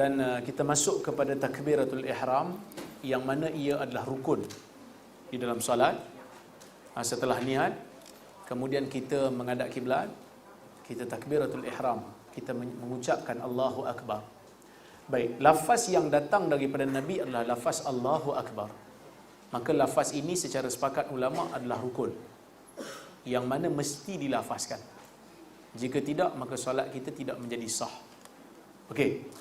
Dan kita masuk kepada takbiratul ihram, yang mana ia adalah rukun di dalam solat. Setelah niat, kemudian kita menghadap kiblat, kita takbiratul ihram, kita mengucapkan Allahu Akbar. Baik, lafaz yang datang daripada Nabi adalah lafaz Allahu Akbar. Maka lafaz ini secara sepakat ulama adalah rukun, yang mana mesti dilafazkan. Jika tidak, maka solat kita tidak menjadi sah. Okey.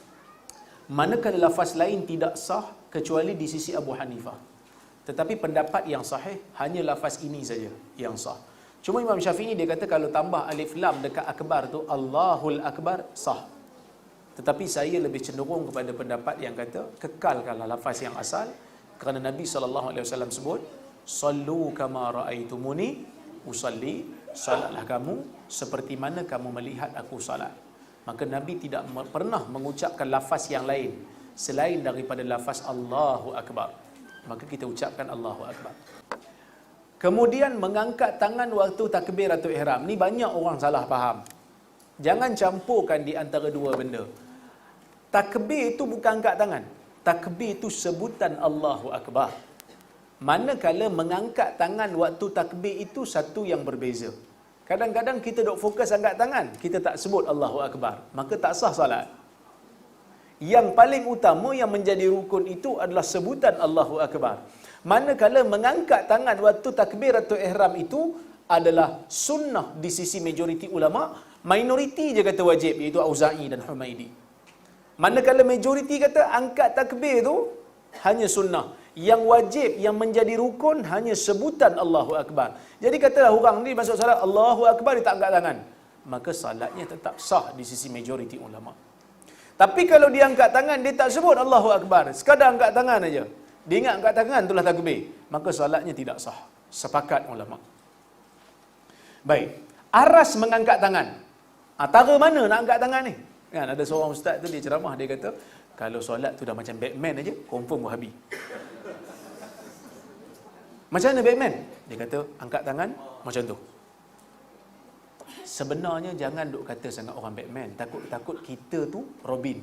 Manakala lafaz lain tidak sah kecuali di sisi Abu Hanifah. Tetapi pendapat yang sahih hanya lafaz ini saja yang sah. Cuma Imam Syafi'i dia kata kalau tambah alif lam dekat akbar tu Allahul Akbar sah. Tetapi saya lebih cenderung kepada pendapat yang kata kekalkanlah lafaz yang asal, kerana Nabi SAW sebut sallu kama raaitumuni usalli, salatlah kamu seperti mana kamu melihat aku salat. Maka Nabi tidak pernah mengucapkan lafaz yang lain selain daripada lafaz Allahu Akbar. Maka kita ucapkan Allahu Akbar. Kemudian mengangkat tangan waktu takbiratul ihram. Ni banyak orang salah faham. Jangan campurkan di antara dua benda. Takbir itu bukan angkat tangan. Takbir itu sebutan Allahu Akbar. Manakala mengangkat tangan waktu takbir itu satu yang berbeza. Kadang-kadang kita dok fokus angkat tangan, kita tak sebut Allahu Akbar, maka tak sah salat. Yang paling utama yang menjadi rukun itu adalah sebutan Allahu Akbar. Manakala mengangkat tangan waktu takbiratul ihram itu adalah sunnah di sisi majoriti ulama, minoriti je kata wajib, iaitu Auza'i dan Humaidi. Manakala majoriti kata angkat takbir itu hanya sunnah. Yang wajib, yang menjadi rukun hanya sebutan Allahu Akbar. Jadi katalah orang ni masuk salat Allahu Akbar, dia tak angkat tangan, maka salatnya tetap sah di sisi majoriti ulama. Tapi kalau dia angkat tangan, dia tak sebut Allahu Akbar, sekadar angkat tangan aja, dia ingat angkat tangan itulah takbir, maka salatnya tidak sah. Sepakat ulama. Baik, aras mengangkat tangan. Tara mana nak angkat tangan ni? Kan ada seorang ustaz tu dia ceramah, dia kata kalau solat tu dah macam Batman aja, confirm Wahabi. Macam mana Batman? Dia kata angkat tangan macam tu. Sebenarnya jangan duk kata sangat orang Batman, takut kita tu Robin.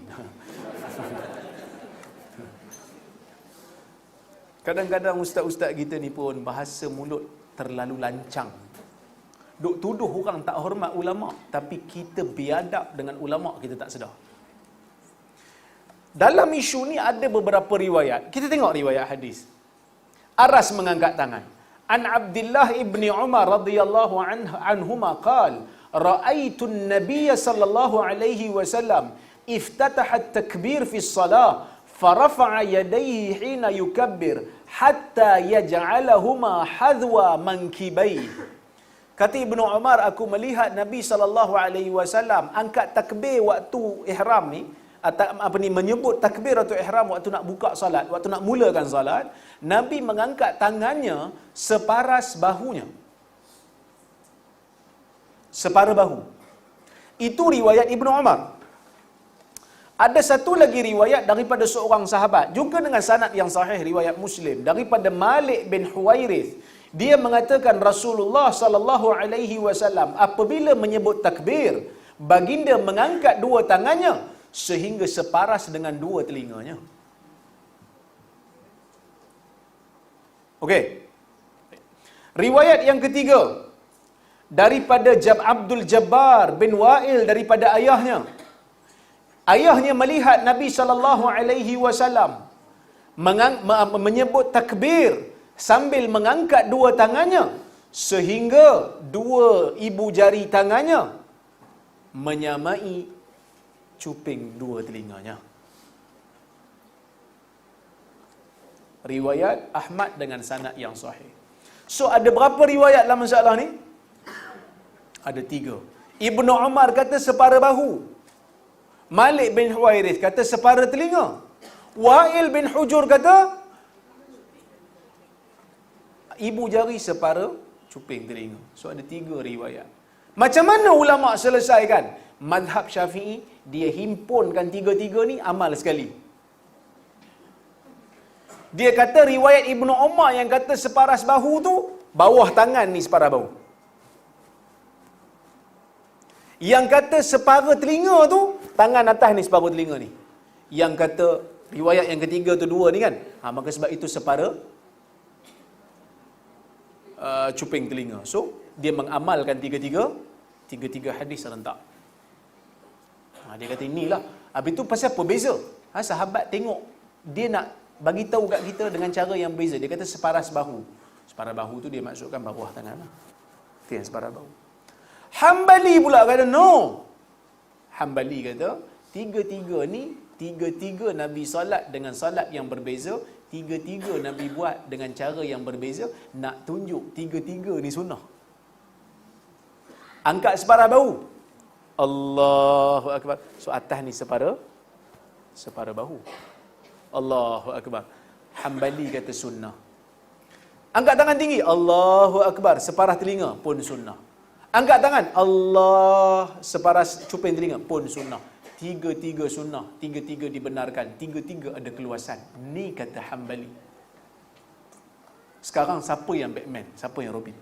Kadang-kadang ustaz-ustaz kita ni pun bahasa mulut terlalu lancang. Duk tuduh orang tak hormat ulama, tapi kita biadab dengan ulama, kita tak sedar. Dalam isu ni ada beberapa riwayat. Kita tengok riwayat hadis. Aras mengangkat tangan. An Abdullah ibni Umar radhiyallahu anhuma qala ra'aitu an-nabiy sallallahu alaihi wasallam iftataha at-takbir fi as-salah farafa'a yadayhi hina yukabbir hatta yaj'alahuma hadwa mankibayhi. Kata Ibnu Umar, aku melihat Nabi sallallahu alaihi wasallam angkat takbir waktu ihram ni, menyebut takbiratul ihram waktu nak buka salat, waktu nak mulakan salat, Nabi mengangkat tangannya separas bahunya. Separa bahu. Itu riwayat Ibnu Umar. Ada satu lagi riwayat daripada seorang sahabat, juga dengan sanad yang sahih, riwayat Muslim, daripada Malik bin Huwairith. Dia mengatakan Rasulullah sallallahu alaihi wasallam apabila menyebut takbir, baginda mengangkat dua tangannya sehingga separas dengan dua telinganya. Okey. Riwayat yang ketiga daripada Abdul Jabbar bin Wa'il daripada ayahnya. Ayahnya melihat Nabi sallallahu alaihi wasallam menyebut takbir sambil mengangkat dua tangannya sehingga dua ibu jari tangannya menyamai cuping dua telinganya. Riwayat Ahmad dengan sanad yang sahih. So ada berapa riwayat dalam masalah ni? Ada 3. Ibnu Umar kata separa bahu, Malik bin Huwairith kata separa telinga, Wa'il bin Hujur kata ibu jari separa cuping telinga. So ada 3 riwayat. Macam mana ulama selesaikan? Mazhab Syafi'i dia himpunkan 3-3 ni amal sekali. Dia kata riwayat Ibnu Umar yang kata separas bahu tu, bawah tangan ni separas bahu. Yang kata separa telinga tu, tangan atas ni separuh telinga ni. yang kata riwayat yang ketiga tu dua ni kan. Maka sebab itu separa cuping telinga. So dia mengamalkan tiga-tiga hadis serentak. Dia kata inilah. Habis tu pasal apa beza? Sahabat tengok dia nak bagi tahu kat kita dengan cara yang berbeza. Dia kata separas bahu. Separas bahu tu dia maksudkan bawah tangan lah. Itu yang separas bahu. Hambali pula kata no. Hambali kata tiga-tiga Nabi salat dengan salat yang berbeza. Tiga-tiga Nabi buat dengan cara yang berbeza. Nak tunjuk tiga-tiga ni sunnah. Angkat separas bahu. Allahu Akbar. So atas ni separa bahu. Allahu Akbar. Hambali kata sunnah. Angkat tangan tinggi. Allahu Akbar. Separas telinga pun sunnah. Angkat tangan. Allah. Separas cuping telinga pun sunnah. Tiga-tiga sunnah. Tiga-tiga dibenarkan. Tiga-tiga ada keluasan. Ni kata Hambali. Sekarang siapa yang Batman? Siapa yang Robin?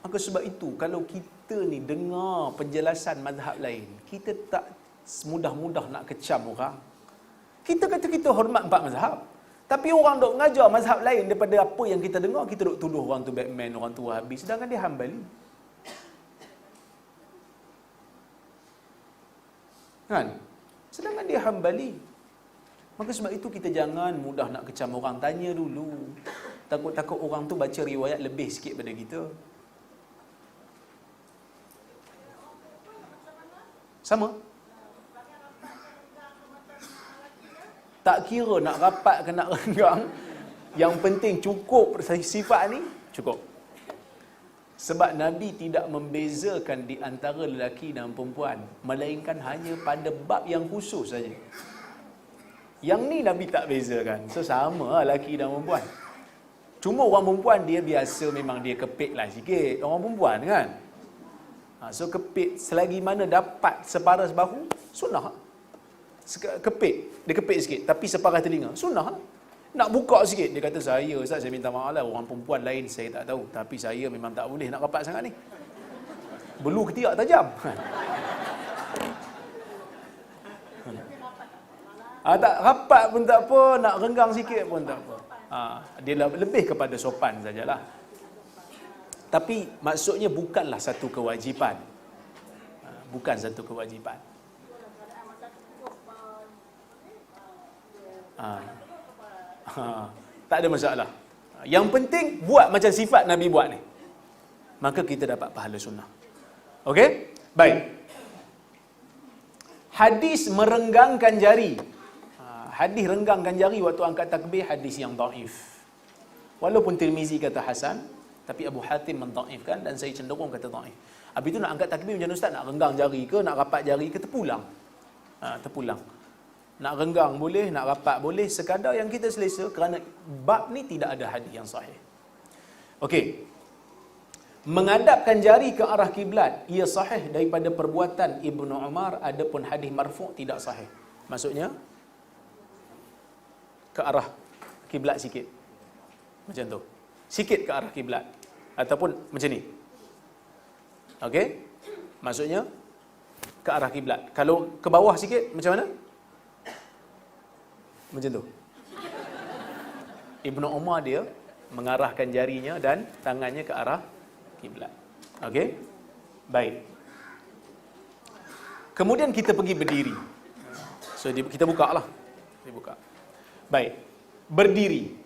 Maka sebab itu, kalau kita ni dengar penjelasan mazhab lain, kita tak semudah-mudah nak kecam orang. Kita kata kita hormat 4 mazhab. Tapi orang dok mengajar mazhab lain daripada apa yang kita dengar, kita dok tuduh orang tu Batman, orang tu Wahabi, sedangkan dia Hambali. Kan? Sedangkan dia Hambali. Maka sebab itu kita jangan mudah nak kecam orang, tanya dulu. Takut-takut orang tu baca riwayat lebih sikit pada kita. Sama. Tak kira nak rapat ke nak renggang, yang penting cukup sifat ni, cukup. Sebab Nabi tidak membezakan di antara lelaki dan perempuan, melainkan hanya pada bab yang khusus saja. Yang ni Nabi tak bezakan. So sama lelaki dan perempuan. Cuma orang perempuan dia biasa memang dia kepit lah sikit. Orang perempuan kan. So kepit selagi mana dapat separas bahu, sunnah. Kepit, dia kepit sikit tapi separas telinga, sunnah. Nak buka sikit, dia kata saya Ustaz, saya minta maaf lah, orang perempuan lain saya tak tahu, tapi saya memang tak boleh nak rapat sangat ni. Belu ketiak tajam. Tak rapat pun tak apa, nak renggang sikit pun tak apa. Dia lebih kepada sopan sajalah. Tapi maksudnya bukanlah satu kewajipan. Bukan satu kewajipan. Tak ada masalah. Yang penting buat macam sifat Nabi buat ni. Maka kita dapat pahala sunnah. Okey? Baik. Hadis merenggangkan jari. Hadis renggangkan jari waktu angkat takbir, hadis yang dhaif. Walaupun Tirmizi kata hasan, tapi Abu Hatim mendhaifkan dan saya cenderung kata dhaif. Habis tu nak angkat takbir macam Ustaz, nak renggang jari ke, nak rapat jari ke, terpulang. Terpulang. Nak renggang boleh, nak rapat boleh, sekadar yang kita selesa, kerana bab ni tidak ada hadis yang sahih. Okey. Mengadapkan jari ke arah kiblat ia sahih daripada perbuatan Ibnu Umar, adapun hadis marfu' tidak sahih. Maksudnya ke arah kiblat sikit. Macam tu. Sikit ke arah kiblat ataupun macam ni. Okey? Maksudnya ke arah kiblat. Kalau ke bawah sikit macam mana? Macam tu. Ibnu Umar dia mengarahkan jarinya dan tangannya ke arah kiblat. Okey? Baik. Kemudian kita pergi berdiri. So kita buka lah. Kita buka. Baik. Berdiri.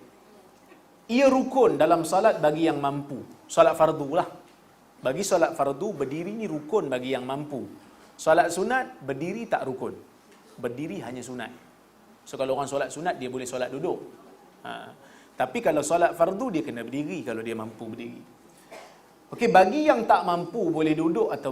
Ia rukun dalam solat bagi yang mampu. Solat fardu lah. Bagi solat fardu, berdiri ni rukun bagi yang mampu. Solat sunat, berdiri tak rukun. Berdiri hanya sunat. So kalau orang solat sunat, dia boleh solat duduk. Tapi kalau solat fardu, dia kena berdiri kalau dia mampu berdiri. Okey, bagi yang tak mampu boleh duduk atau